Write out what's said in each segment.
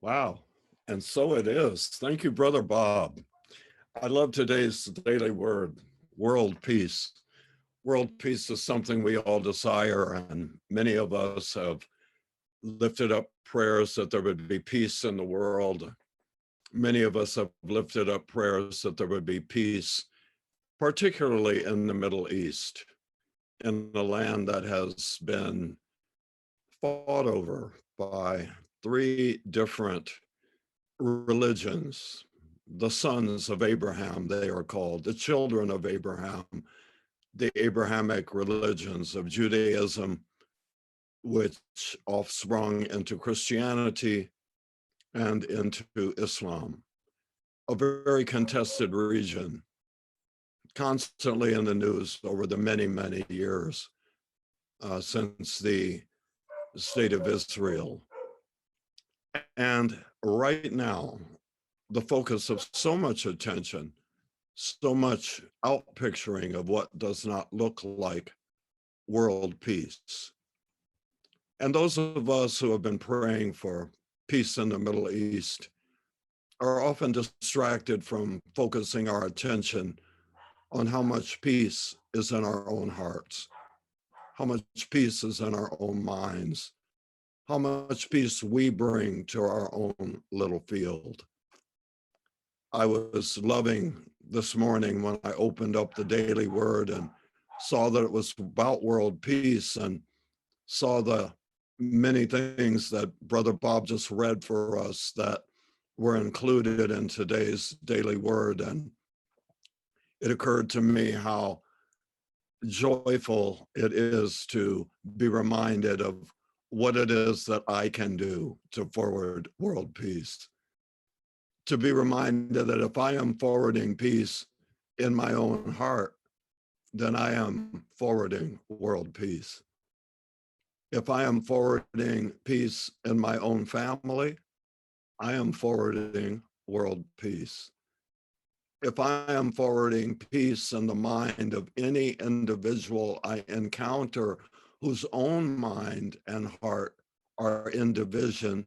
Wow. And so it is. Thank you, Brother Bob. I love today's daily word, world peace. World peace is something we all desire, and many of us have lifted up prayers that there would be peace in the world. Many of us have lifted up prayers that there would be peace, particularly in the Middle East, in a land that has been fought over by three different religions. The sons of Abraham, they are called, the children of Abraham, the Abrahamic religions of Judaism, which offsprung into Christianity and into Islam. A very contested region, constantly in the news over the many, many years since the state of Israel. And right now, the focus of so much attention, so much outpicturing of what does not look like world peace. And those of us who have been praying for peace in the Middle East are often distracted from focusing our attention on how much peace is in our own hearts, how much peace is in our own minds, how much peace we bring to our own little field. I was loving this morning when I opened up the Daily Word and saw that it was about world peace and saw the many things that Brother Bob just read for us that were included in today's Daily Word. And it occurred to me how joyful it is to be reminded of what it is that I can do to forward world peace. To be reminded that if I am forwarding peace in my own heart, then I am forwarding world peace. If I am forwarding peace in my own family, I am forwarding world peace. If I am forwarding peace in the mind of any individual I encounter whose own mind and heart are in division,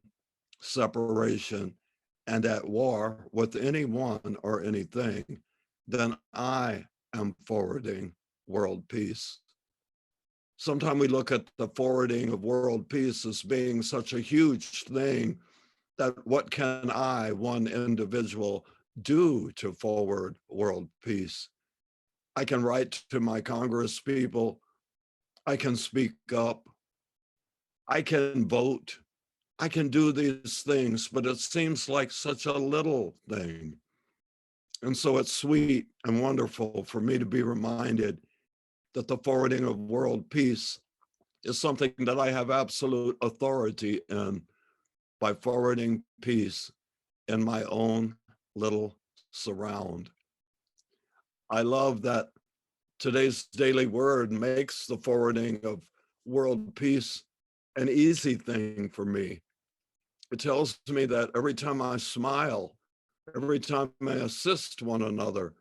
separation, and at war with anyone or anything, then I am forwarding world peace. Sometimes we look at the forwarding of world peace as being such a huge thing that what can I, one individual, do to forward world peace? I can write to my Congress people. I can speak up. I can vote. I can do these things, but it seems like such a little thing. And so it's sweet and wonderful for me to be reminded that the forwarding of world peace is something that I have absolute authority in by forwarding peace in my own little surround. I love that today's daily word makes the forwarding of world peace an easy thing for me. It tells me that every time I smile, every time I assist one another,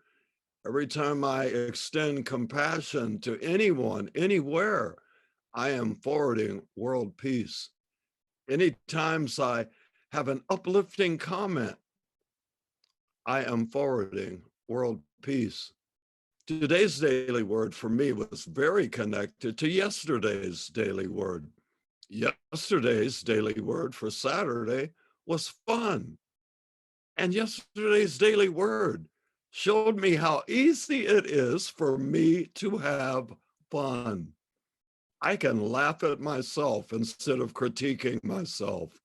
every time I extend compassion to anyone, anywhere, I am forwarding world peace. Any times I have an uplifting comment, I am forwarding world peace. Today's daily word for me was very connected to yesterday's daily word. Yesterday's daily word for Saturday was fun. And yesterday's daily word showed me how easy it is for me to have fun. I can laugh at myself instead of critiquing myself.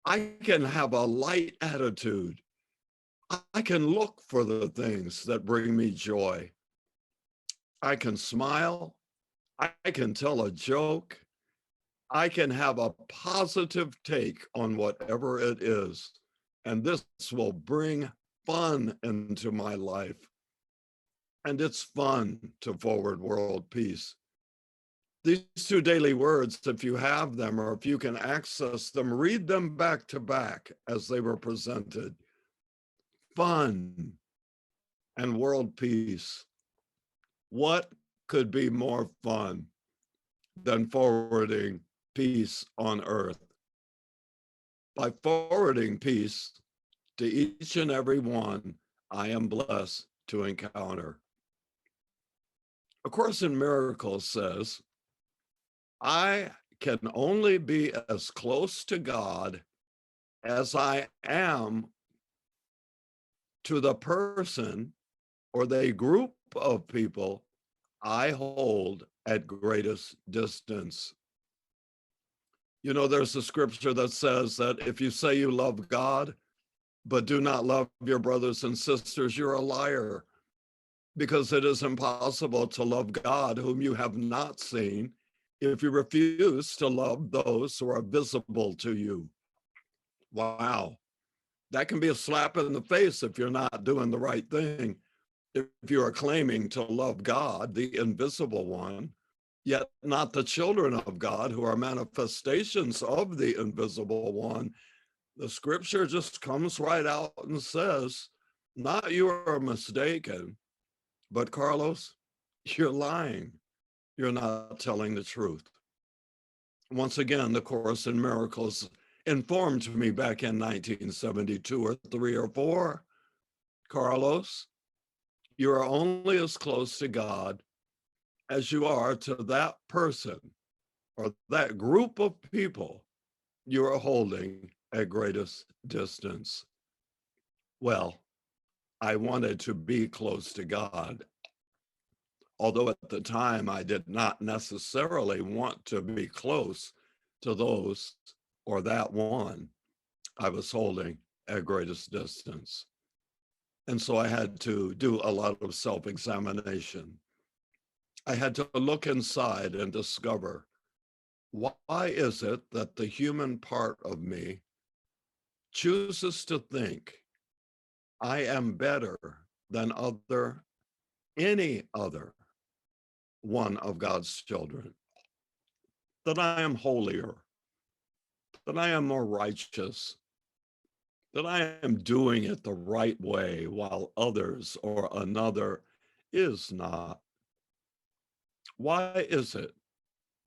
I can have a light attitude. I can look for the things that bring me joy. I can smile. I can tell a joke. I can have a positive take on whatever it is. And this will bring fun into my life. And it's fun to forward world peace. These two daily words, if you have them or if you can access them, read them back to back as they were presented. Fun and world peace. What could be more fun than forwarding peace on earth? By forwarding peace to each and every one I am blessed to encounter. A Course in Miracles says, I can only be as close to God as I am to the person or the group of people I hold at greatest distance. You know, there's a scripture that says that if you say you love God, but do not love your brothers and sisters, you're a liar, because it is impossible to love God whom you have not seen if you refuse to love those who are visible to you. Wow. That can be a slap in the face if you're not doing the right thing. If you are claiming to love God, the invisible one, yet not the children of God who are manifestations of the invisible one, the scripture just comes right out and says, not you are mistaken, but Carlos, you're lying. You're not telling the truth. Once again, the Course in Miracles informed me back in 1972 or 3 or 4, Carlos, you are only as close to God as you are to that person or that group of people you are holding at greatest distance. Well, I wanted to be close to God, although at the time I did not necessarily want to be close to those or that one I was holding at greatest distance. And so I had to do a lot of self-examination. I had to look inside and discover, why is it that the human part of me chooses to think I am better than any other one of God's children, that I am holier, that I am more righteous, that I am doing it the right way while others or another is not? Why is it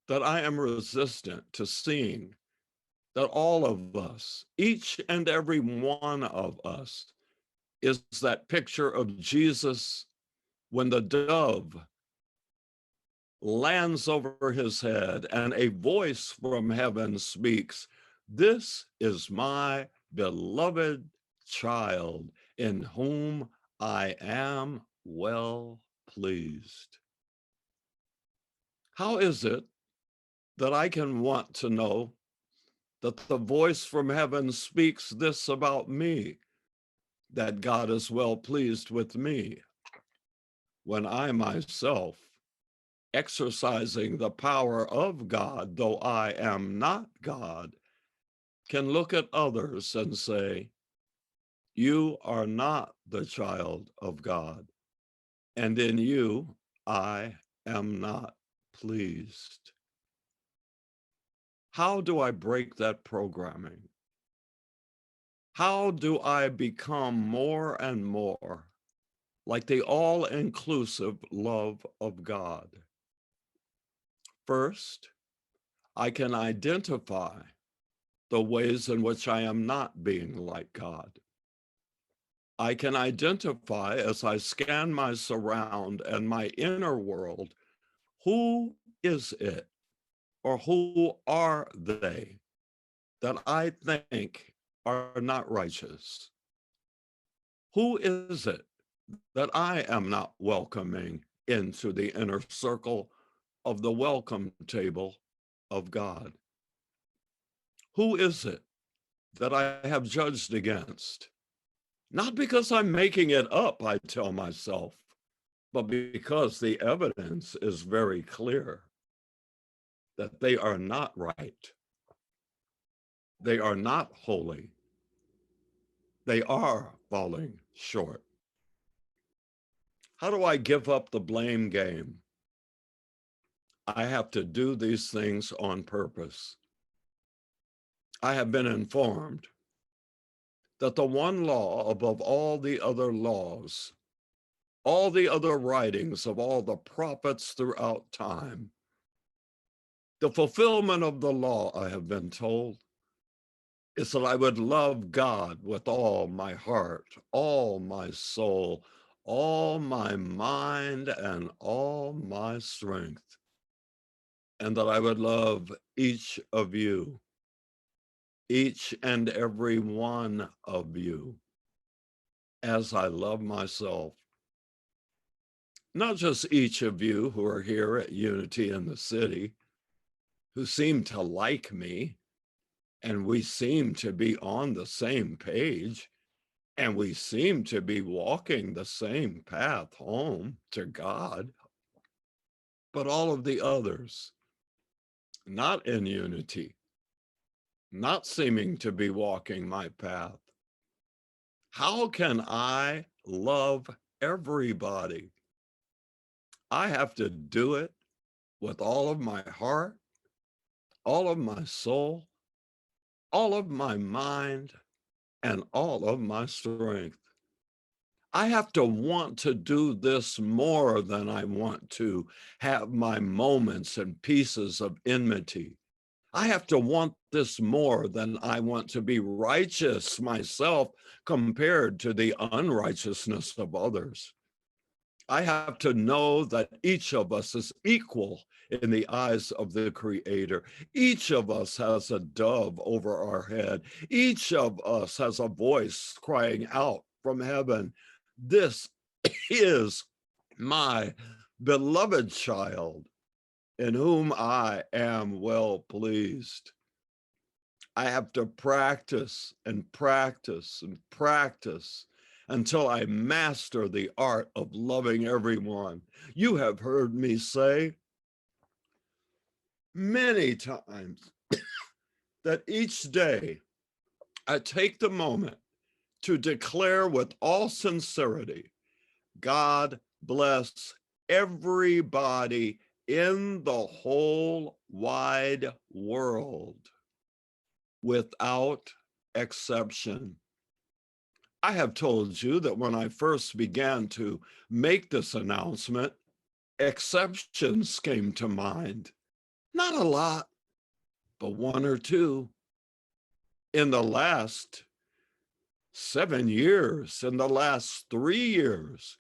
that I am resistant to seeing that all of us, each and every one of us, is that picture of Jesus when the dove lands over his head and a voice from heaven speaks, "This is my beloved child in whom I am well pleased." How is it that I can want to know that the voice from heaven speaks this about me, that God is well pleased with me, when I myself, exercising the power of God, though I am not God, can look at others and say, you are not the child of God, and in you I am not pleased? How do I break that programming? How do I become more and more like the all-inclusive love of God? First, I can identify the ways in which I am not being like God. I can identify, as I scan my surround and my inner world, who is it or who are they that I think are not righteous? Who is it that I am not welcoming into the inner circle of the welcome table of God? Who is it that I have judged against? Not because I'm making it up, I tell myself, but because the evidence is very clear that they are not right. They are not holy. They are falling short. How do I give up the blame game? I have to do these things on purpose. I have been informed that the one law above all the other laws, all the other writings of all the prophets throughout time, the fulfillment of the law, I have been told, is that I would love God with all my heart, all my soul, all my mind, and all my strength. And that I would love each of you, each and every one of you, as I love myself. Not just each of you who are here at Unity in the City, who seem to like me, and we seem to be on the same page, and we seem to be walking the same path home to God, but all of the others, not in unity, not seeming to be walking my path. How can I love everybody? I have to do it with all of my heart, all of my soul, all of my mind, and all of my strength. I have to want to do this more than I want to have my moments and pieces of enmity. I have to want this more than I want to be righteous myself compared to the unrighteousness of others. I have to know that each of us is equal in the eyes of the Creator. Each of us has a dove over our head. Each of us has a voice crying out from heaven. This is my beloved child in whom I am well pleased. I have to practice and practice and practice until I master the art of loving everyone. You have heard me say many times that each day I take the moment to declare with all sincerity, God bless everybody in the whole wide world without exception. I have told you that when I first began to make this announcement, exceptions came to mind. Not a lot, but one or two. In the last 7 years, in the last 3 years,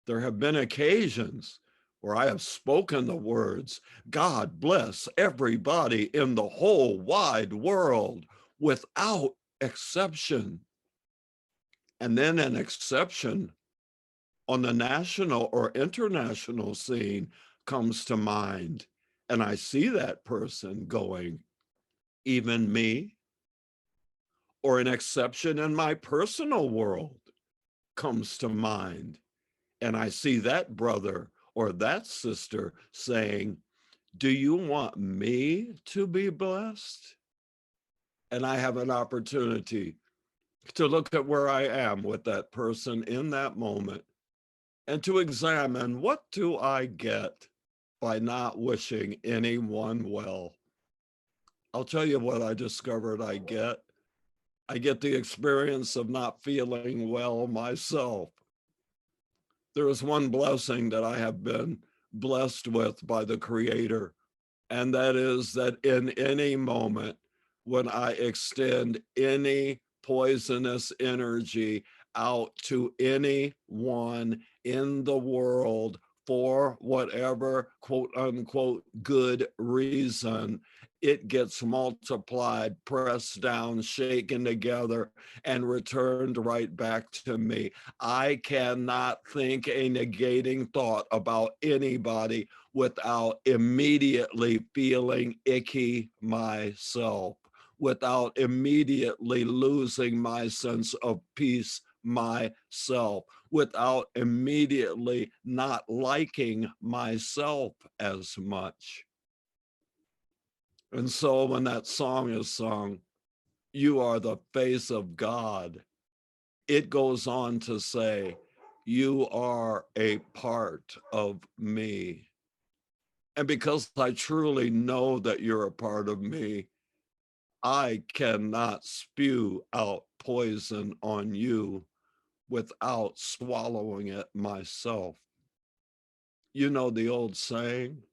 there have been occasions where I have spoken the words, God bless everybody in the whole wide world without exception. And then an exception on the national or international scene comes to mind. And I see that person going, even me? Or an exception in my personal world comes to mind. And I see that brother or that sister saying, do you want me to be blessed? And I have an opportunity to look at where I am with that person in that moment and to examine, what do I get by not wishing anyone well? I'll tell you what I discovered I get. I get the experience of not feeling well myself. There is one blessing that I have been blessed with by the Creator, and that is that in any moment when I extend any poisonous energy out to anyone in the world for whatever quote unquote good reason, it gets multiplied, pressed down, shaken together, and returned right back to me. I cannot think a negating thought about anybody without immediately feeling icky myself, without immediately losing my sense of peace myself, without immediately not liking myself as much. And so when that song is sung, you are the face of God, it goes on to say, you are a part of me. And because I truly know that you're a part of me, I cannot spew out poison on you without swallowing it myself. You know the old saying,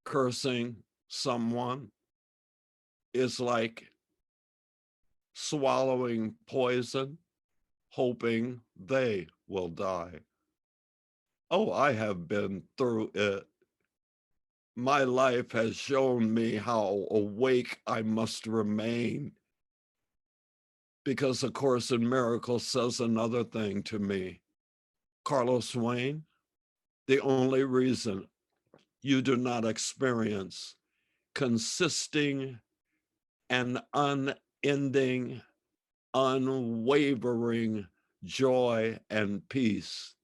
cursing someone is like swallowing poison, hoping they will die. Oh, I have been through it. My life has shown me how awake I must remain, because A Course in Miracles says another thing to me. Carlos Wayne, the only reason you do not experience consisting and unending, unwavering joy and peace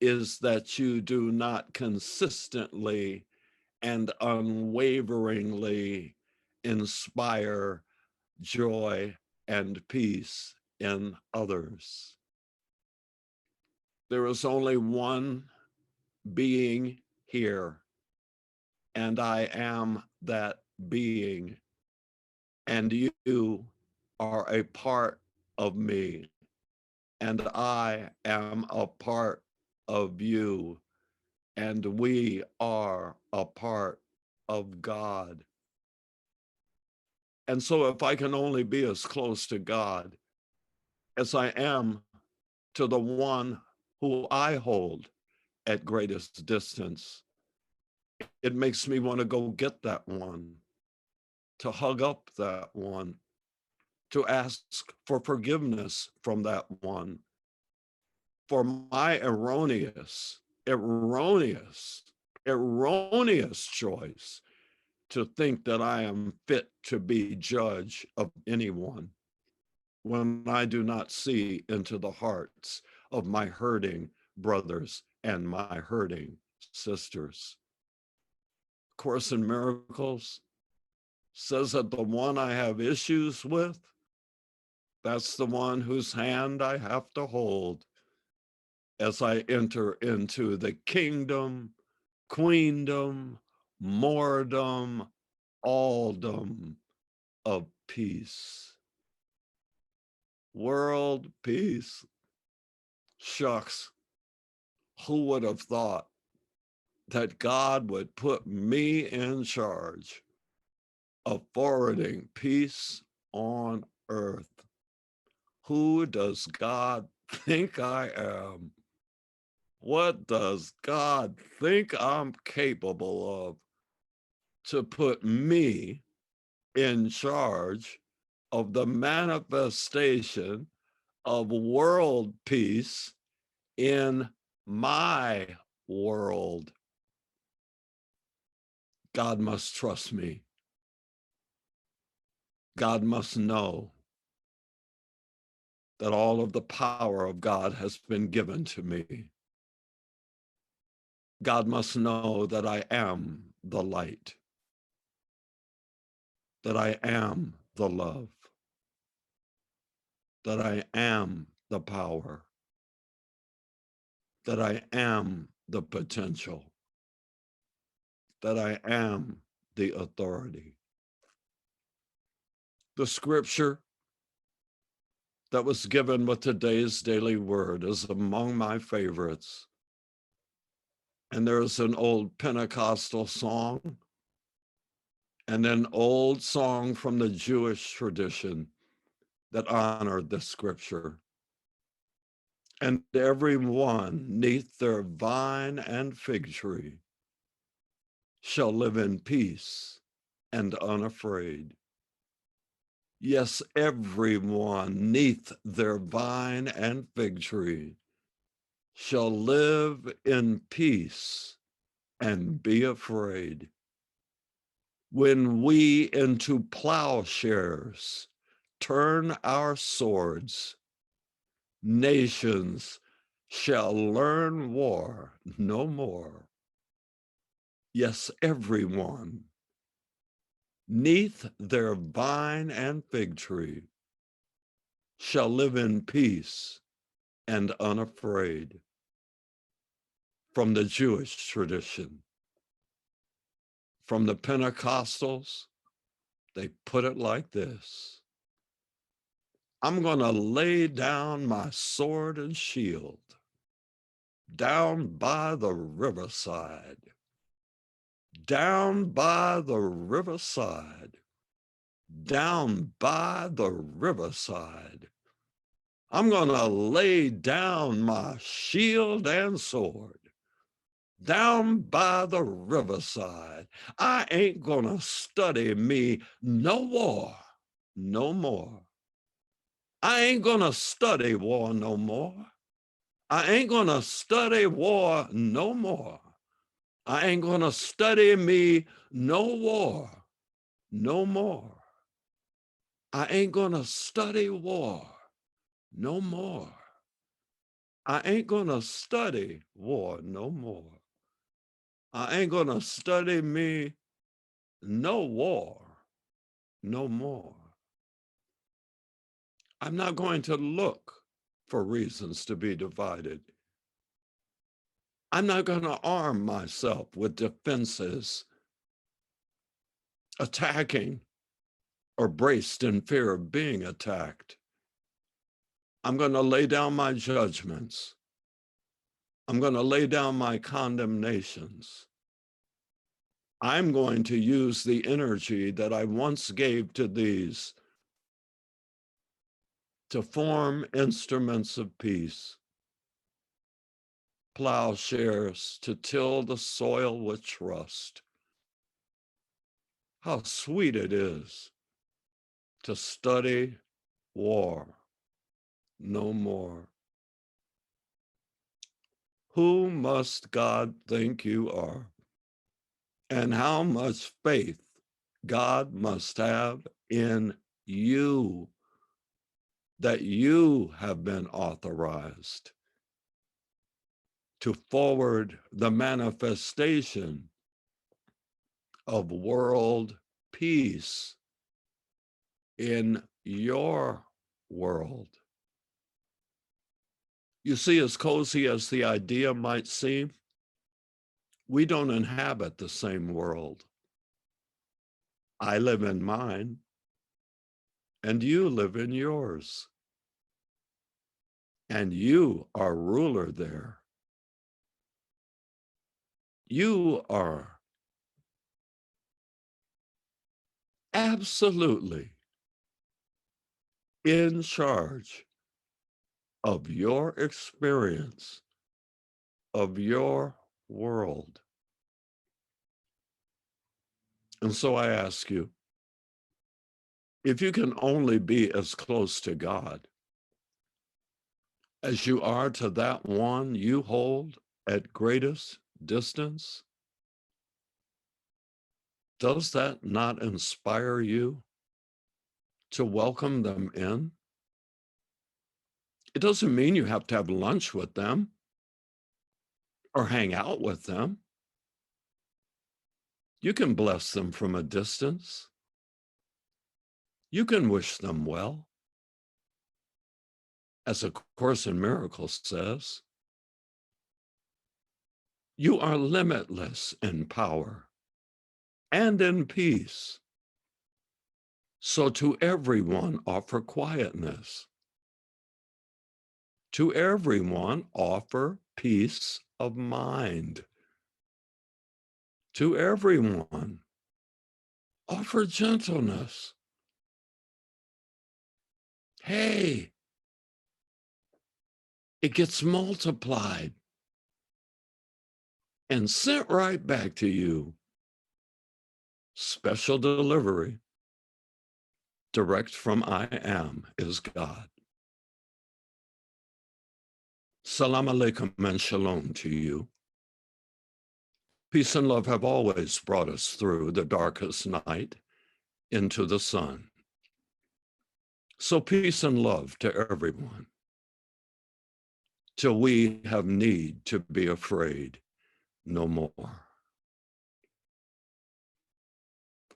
is that you do not consistently and unwaveringly inspire joy and peace in others. There is only one being here, and I am that being, and you are a part of me, and I am a part of you, and we are a part of God. And so if I can only be as close to God as I am to the one who I hold at greatest distance, it makes me want to go get that one, to hug up that one, to ask for forgiveness from that one, for my erroneous choice to think that I am fit to be judge of anyone, when I do not see into the hearts of my hurting brothers and my hurting sisters. Course in Miracles says that the one I have issues with, that's the one whose hand I have to hold as I enter into the kingdom, queendom, moredom, alldom of peace. World peace. Shucks, who would have thought that God would put me in charge of forwarding peace on earth? Who does God think I am? What does God think I'm capable of to put me in charge of the manifestation of world peace in my world? God must trust me. God must know that all of the power of God has been given to me. God must know that I am the light, that I am the love, that I am the power, that I am the potential, that I am the authority. The scripture that was given with today's daily word is among my favorites. And there's an old Pentecostal song and an old song from the Jewish tradition that honored the scripture. And everyone neath their vine and fig tree shall live in peace and unafraid. Yes, everyone neath their vine and fig tree shall live in peace and be afraid. When we into plowshares turn our swords, nations shall learn war no more. Yes, everyone, neath their vine and fig tree, shall live in peace and unafraid. From the Jewish tradition. From the Pentecostals, they put it like this: I'm going to lay down my sword and shield down by the riverside, down by the riverside. down by the riverside. I'm going to lay down my shield and sword down by the riverside. I ain't going to study me no war no more. I ain't going to study war no more. I ain't going to study war no more. I ain't going to study me no war no more. I ain't going to study war no more. I ain't going to study war no more. I ain't going to study me no war no more. I'm not going to look for reasons to be divided. I'm not going to arm myself with defenses, attacking or braced in fear of being attacked. I'm going to lay down my judgments. I'm going to lay down my condemnations. I'm going to use the energy that I once gave to these to form instruments of peace, plowshares to till the soil with trust. How sweet it is to study war no more. Who must God think you are? And how much faith God must have in you, that you have been authorized to forward the manifestation of world peace in your world. You see, as cozy as the idea might seem, we don't inhabit the same world. I live in mine, and you live in yours. And you are ruler there. You are absolutely in charge of your experience, of your world. And so I ask you, if you can only be as close to God as you are to that one you hold at greatest distance, does that not inspire you to welcome them in? It doesn't mean you have to have lunch with them or hang out with them. You can bless them from a distance. You can wish them well. As A Course in Miracles says, you are limitless in power and in peace. So to everyone offer quietness. To everyone offer peace of mind. To everyone offer gentleness. Hey, it gets multiplied and sent right back to you. Special delivery, direct from I Am is God. Salam alaikum and shalom to you. Peace and love have always brought us through the darkest night into the sun. So peace and love to everyone, till we have need to be afraid no more.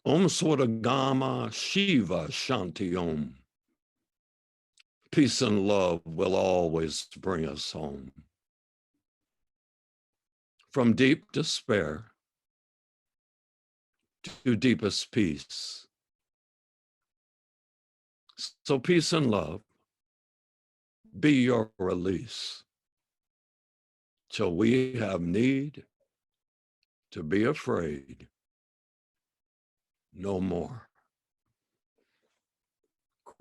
Om Swaragama Shiva Shanti Om. Peace and love will always bring us home. From deep despair to deepest peace. So peace and love be your release, till we have need to be afraid no more.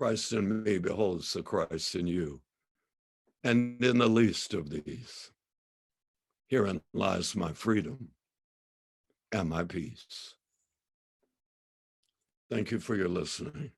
Christ in me beholds the Christ in you. And in the least of these, herein lies my freedom and my peace. Thank you for your listening.